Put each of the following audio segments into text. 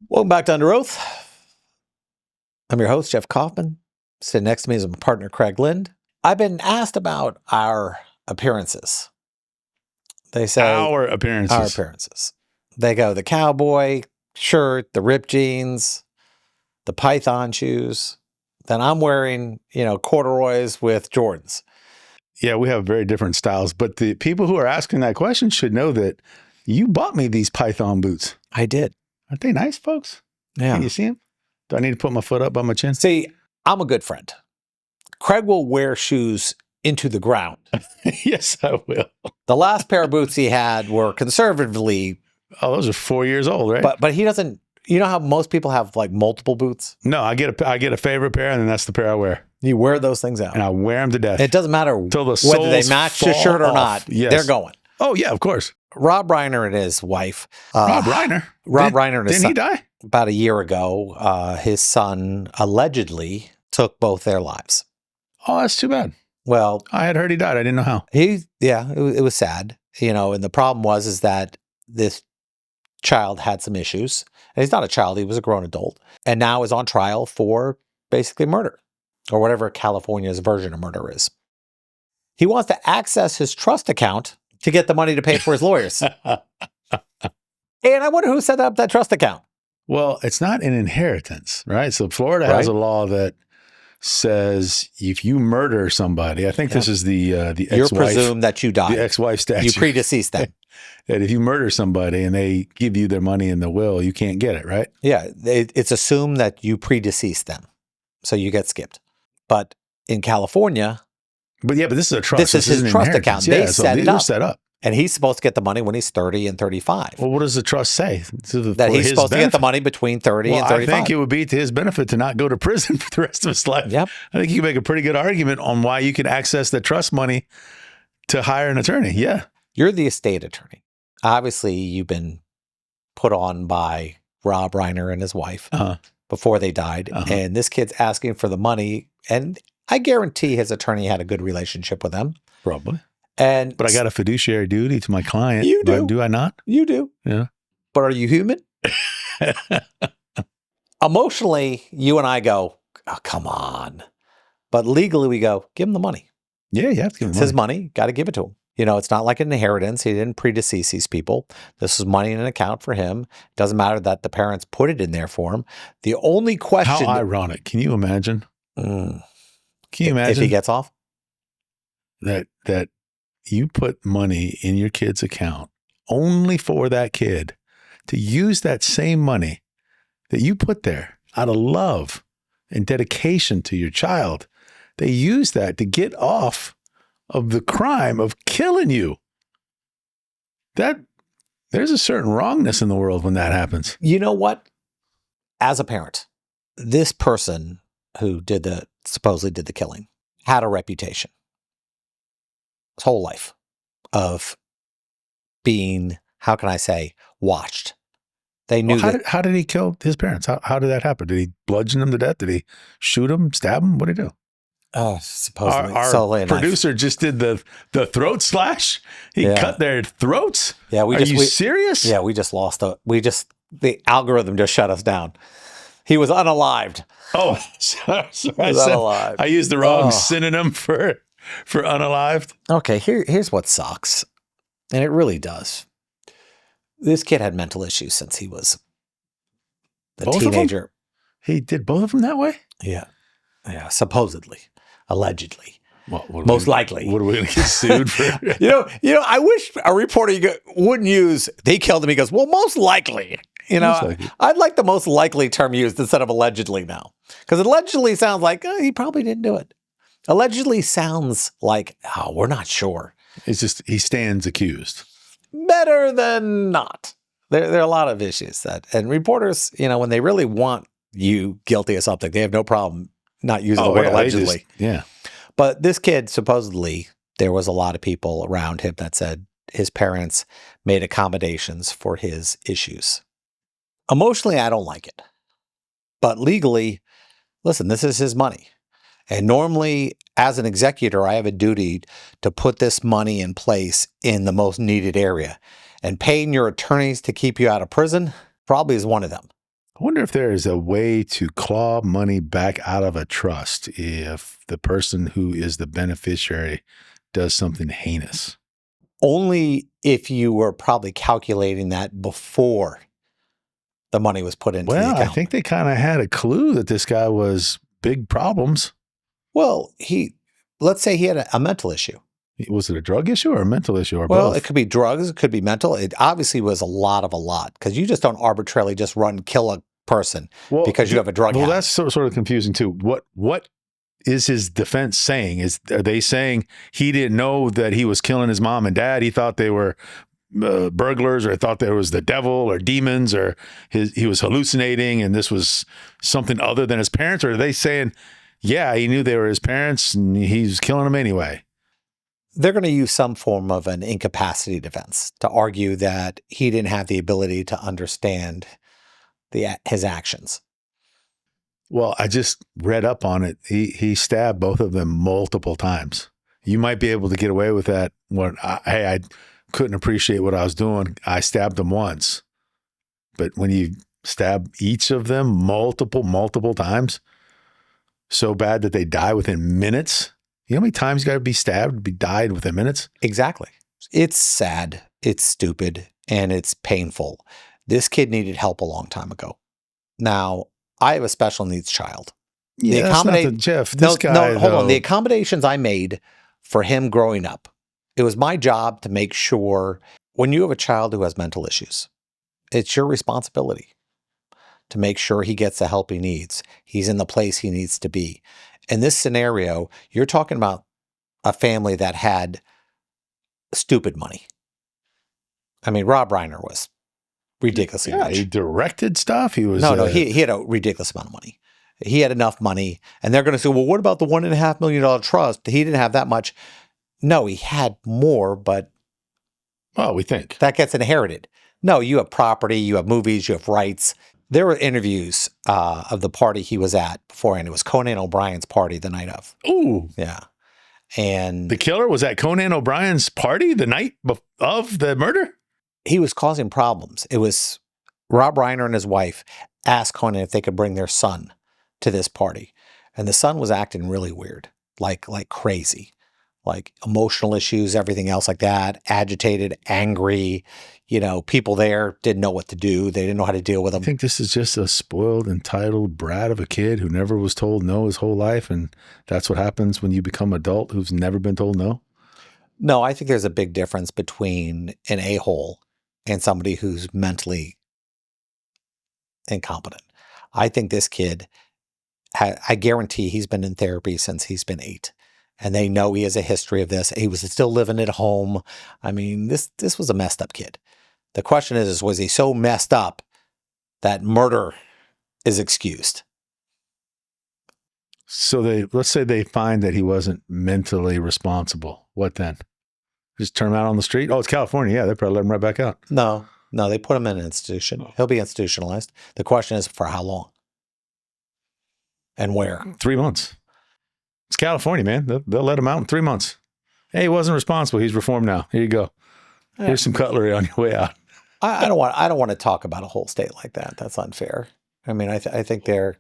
Welcome back to Under Oath. I'm your host, Jeff Kaufman. Sitting next to me is my partner, Craig Lynd. I've been asked about our appearances. They say Our appearances. our appearances. They go the cowboy shirt, the ripped jeans, the python shoes. Then I'm wearing, corduroys with Jordans. Yeah, we have very different styles, but the people who are asking that question should know that you bought me these Python boots. I did. Aren't they nice, folks? Yeah. Can you see them? Do I need to put my foot up by my chin? See, I'm a good friend. Craig will wear shoes into the ground. Yes, I will. The last pair of boots he had were conservatively, Oh, those are 4 years old, right? but he doesn't. You know how most people have like multiple boots? No, I get a favorite pair, and then that's the pair I wear, You wear those things out. and I wear them to death. It doesn't matter Till the whether they soles match the fall shirt or off. not. Yes. They're going. Oh yeah, of course. Rob Reiner and his wife. Rob Reiner. Reiner and his Didn't he son. die? About a year ago, his son allegedly took both their lives. Oh, that's too bad. Well, I had heard he died. I didn't know how. it was sad, and the problem is that this child had some issues. And he's not a child, he was a grown adult, and now is on trial for basically murder, or whatever California's version of murder is. He wants to access his trust account to get the money to pay for his lawyers. And I wonder who set up that trust account. Well, it's not an inheritance, right? So Florida has a law that says if you murder somebody, I think this is the ex-wife. You're presumed that you died. The ex-wife statute. You predeceased them. That if you murder somebody and they give you their money in the will, you can't get it, right? Yeah, it's assumed that you predeceased them, so you get skipped. But in California, but this is a trust. This is his trust account. They set it up. Set up. And he's supposed to get the money when he's 30 and 35. Well, what does the trust say? That he's supposed to get the money between 30 and 35. I think it would be to his benefit to not go to prison for the rest of his life. Yep. I think you can make a pretty good argument on why you can access the trust money to hire an attorney. Yeah. You're the estate attorney. Obviously, you've been put on by Rob Reiner and his wife before they died. And this kid's asking for the money. And I guarantee his attorney had a good relationship with them. Probably. But I got a fiduciary duty to my client. You do. Do I not? You do. Yeah. But are you human? Emotionally, you and I go, oh, come on. But legally, we go, give him the money. Yeah, you have to give him It's his money. Got to give it to him. It's not like an inheritance. He didn't predecease these people. This is money in an account for him. Doesn't matter that the parents put it in there for him. The only question... How ironic. Can you imagine? Can you imagine? If he gets off? That you put money in your kid's account only for that kid to use that same money that you put there out of love and dedication to your child. They use that to get off of the crime of killing you. There's a certain wrongness in the world when that happens. You know what? As a parent, this person who supposedly did the killing had a reputation his whole life of being, how can I say, watched. They knew how did he kill his parents? How did that happen? Did he bludgeon them to death? Did he shoot them, stab them? What did he do? Supposedly. Our producer just did the throat slash. He cut their throats. Yeah, Are you serious? Yeah, we just lost the algorithm just shut us down. He was unalived. Oh, sorry. I used the wrong synonym for unalived. Okay, here's what sucks. And it really does. This kid had mental issues since he was a teenager. He did both of them that way? Yeah. Yeah, supposedly. Allegedly. Most likely. What are we going to get sued for? I wish a reporter wouldn't use, they killed him. He goes, well, most likely. I'd like the most likely term used instead of allegedly now. Because allegedly sounds like, he probably didn't do it. Allegedly sounds like, we're not sure. It's just, he stands accused. Better than not. There are a lot of issues and reporters, when they really want you guilty of something, they have no problem not using the word allegedly. But this kid, supposedly, there was a lot of people around him that said his parents made accommodations for his issues. Emotionally, I don't like it. But legally, listen, this is his money. And normally, as an executor, I have a duty to put this money in place in the most needed area. And paying your attorneys to keep you out of prison probably is one of them. I wonder if there is a way to claw money back out of a trust if the person who is the beneficiary does something heinous. Only if you were probably calculating that before the money was put into the account. I think they kind of had a clue that this guy was big problems. Well, let's say he had a mental issue. Was it a drug issue or a mental issue or both? Well, it could be drugs. It could be mental. It obviously was a lot because you just don't arbitrarily just kill a person because you have a drug habit. Well, that's sort of confusing too. What is his defense saying? Are they saying he didn't know that he was killing his mom and dad? He thought they were burglars, or thought there was the devil or demons, or he was hallucinating and this was something other than his parents? Or are they saying, yeah, he knew they were his parents and he's killing them anyway? They're going to use some form of an incapacity defense to argue that he didn't have the ability to understand his actions. Well, I just read up on it. He stabbed both of them multiple times. You might be able to get away with that. I couldn't appreciate what I was doing. I stabbed them once. But when you stab each of them multiple times, so bad that they die within minutes. You know how many times you got to be stabbed, died within minutes? Exactly. It's sad, it's stupid, and it's painful. This kid needed help a long time ago. Now, I have a special needs child. Yeah, that's not the Jeff. This guy, hold on. The accommodations I made for him growing up, it was my job to make sure when you have a child who has mental issues, it's your responsibility to make sure he gets the help he needs. He's in the place he needs to be. In this scenario, you're talking about a family that had stupid money. I mean, Rob Reiner was ridiculously rich. He directed stuff. He was he had a ridiculous amount of money. He had enough money, and they're going to say, well, what about the $1.5 million trust? He didn't have that much. No, he had more, but we think that gets inherited. No, you have property, you have movies, you have rights. There were interviews of the party he was at beforehand. It was Conan O'Brien's party the night of. Ooh. Yeah. And the killer was at Conan O'Brien's party the night of the murder? He was causing problems. It was Rob Reiner and his wife asked Conan if they could bring their son to this party. And the son was acting really weird, like crazy, like emotional issues, everything else like that, agitated, angry. You know, people there didn't know what to do. They didn't know how to deal with him. I think this is just a spoiled, entitled brat of a kid who never was told no his whole life. And that's what happens when you become an adult who's never been told no. No, I think there's a big difference between an a-hole and somebody who's mentally incompetent. I think this kid, I guarantee he's been in therapy since he's been 8. And they know he has a history of this. He was still living at home. I mean, this was a messed up kid. The question is, was he so messed up that murder is excused? So let's say they find that he wasn't mentally responsible. What then? Just turn him out on the street? Oh, it's California. Yeah, they probably let him right back out. No, they put him in an institution. He'll be institutionalized. The question is for how long? And where? 3 months. It's California, man. They'll let him out in 3 months. Hey, he wasn't responsible. He's reformed now. Here you go. Here's some cutlery on your way out. I don't want to talk about a whole state like that. That's unfair. I mean, I think they're.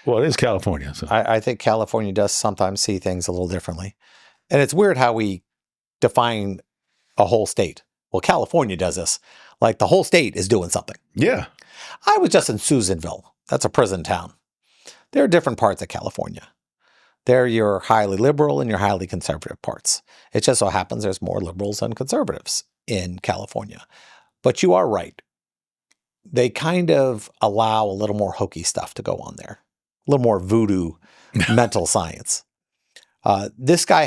Well, it is California. So. I think California does sometimes see things a little differently, and it's weird how we define a whole state. Well, California does this. Like the whole state is doing something. Yeah. I was just in Susanville. That's a prison town. There are different parts of California. They're your highly liberal and your highly conservative parts. It just so happens there's more liberals than conservatives in California. But you are right. They kind of allow a little more hokey stuff to go on there. A little more voodoo mental science. This guy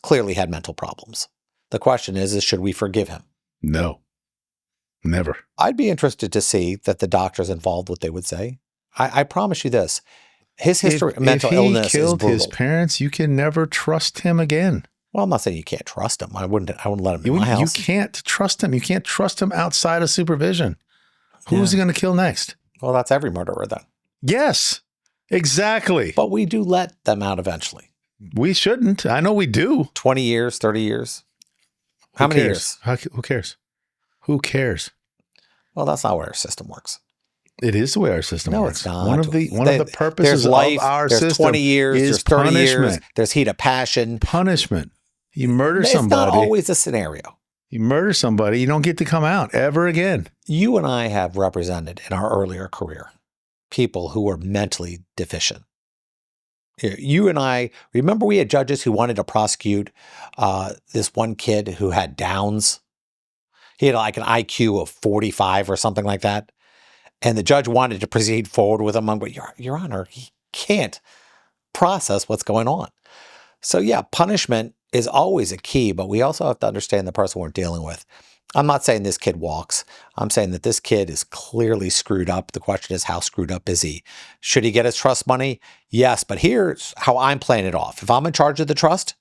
clearly had mental problems. The question is should we forgive him? No. Never. I'd be interested to see that the doctors involved what they would say. I promise you this. His history of mental illness is brutal. If he killed his parents, you can never trust him again. Well, I'm not saying you can't trust him. I wouldn't let him in my house. You can't trust him. You can't trust him outside of supervision. Who's he going to kill next? Well, that's every murderer then. Yes, exactly. But we do let them out eventually. We shouldn't. I know we do. 20 years, 30 years. How many years? Who cares? Who cares? Well, that's not where our system works. It is the way our system No, works. it's not. One of the purposes there's life, of our there's system 20 years, is there's 30 punishment. years, there's heat of passion. Punishment. You murder It's somebody. not always a scenario. You murder somebody, you don't get to come out ever again. You and I have represented in our earlier career people who were mentally deficient. You and I, remember we had judges who wanted to prosecute this one kid who had Downs. He had like an IQ of 45 or something like that. And the judge wanted to proceed forward with him. But Your Honor, he can't process what's going on. So yeah, punishment is always a key, but we also have to understand the person we're dealing with. I'm not saying this kid walks. I'm saying that this kid is clearly screwed up. The question is, how screwed up is he? Should he get his trust money? Yes, but here's how I'm playing it off. If I'm in charge of the trust,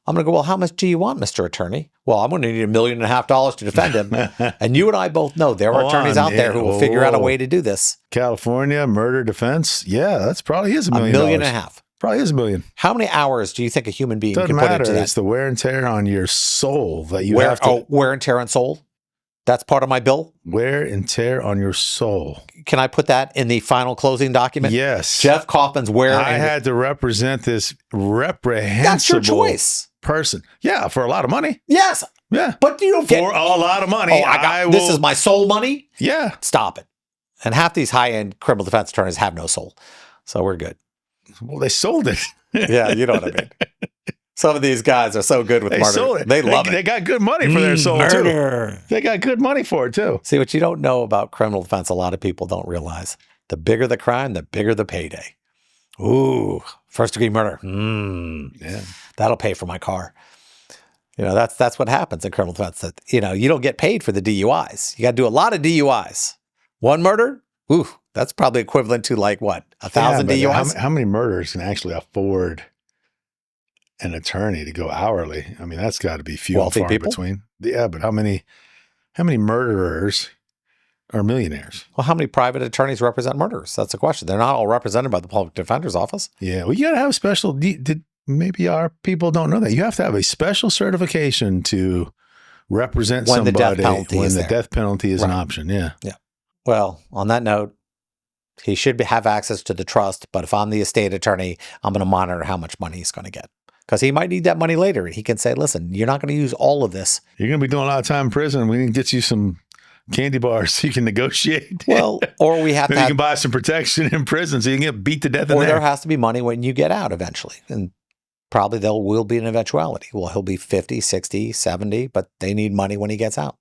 I'm going to go, well, how much do you want, Mr. Attorney? Well, I'm going to need $1.5 million to defend him. And you and I both know there are attorneys out there who will figure out a way to do this. California murder defense. Yeah, that's probably is $1 million. $1.5 million. Probably is $1 million. How many hours do you think a human being Doesn't can matter. put into that? It's the wear and tear on your soul that you have to. Wear and tear on soul? That's part of my bill? Wear and tear on your soul. Can I put that in the final closing document? Yes. Jeff Kaufman's wear I had to represent this reprehensible That's your choice. person. Yeah, for a lot of money. Yes. Yeah. But you don't get... For a lot of money. This is my soul money? Yeah. Stop it. And half these high-end criminal defense attorneys have no soul. So we're good. Well, they sold it. Yeah, you know what I mean. Some of these guys are so good with murder. Sold it. They love it. They got good money for their soul, murder. too. They got good money for it, too. See, what you don't know about criminal defense, a lot of people don't realize. The bigger the crime, the bigger the payday. Ooh, first-degree murder. Yeah. That'll pay for my car. That's what happens in criminal defense. That, you don't get paid for the DUIs. You got to do a lot of DUIs. One murder? Ooh, that's probably equivalent to like what? 1,000 DUIs? How many murderers can actually afford an attorney to go hourly? I mean, that's got to be few and far in between. Yeah, but how many murderers are millionaires? Well, how many private attorneys represent murderers? That's the question. They're not all represented by the public defender's office. Yeah, well, you got to have special. Maybe our people don't know that. You have to have a special certification to represent somebody when the death penalty is an option. Yeah. Yeah. Well, on that note, he should have access to the trust, but if I'm the estate attorney, I'm going to monitor how much money he's going to get. Because he might need that money later. He can say, listen, you're not going to use all of this. You're going to be doing a lot of time in prison. We can get you some candy bars so you can negotiate. Well, or we have to you can buy some protection in prison so you can get beat to death in there. Or there has to be money when you get out eventually. And probably there will be an eventuality. Well, he'll be 50, 60, 70, but they need money when he gets out.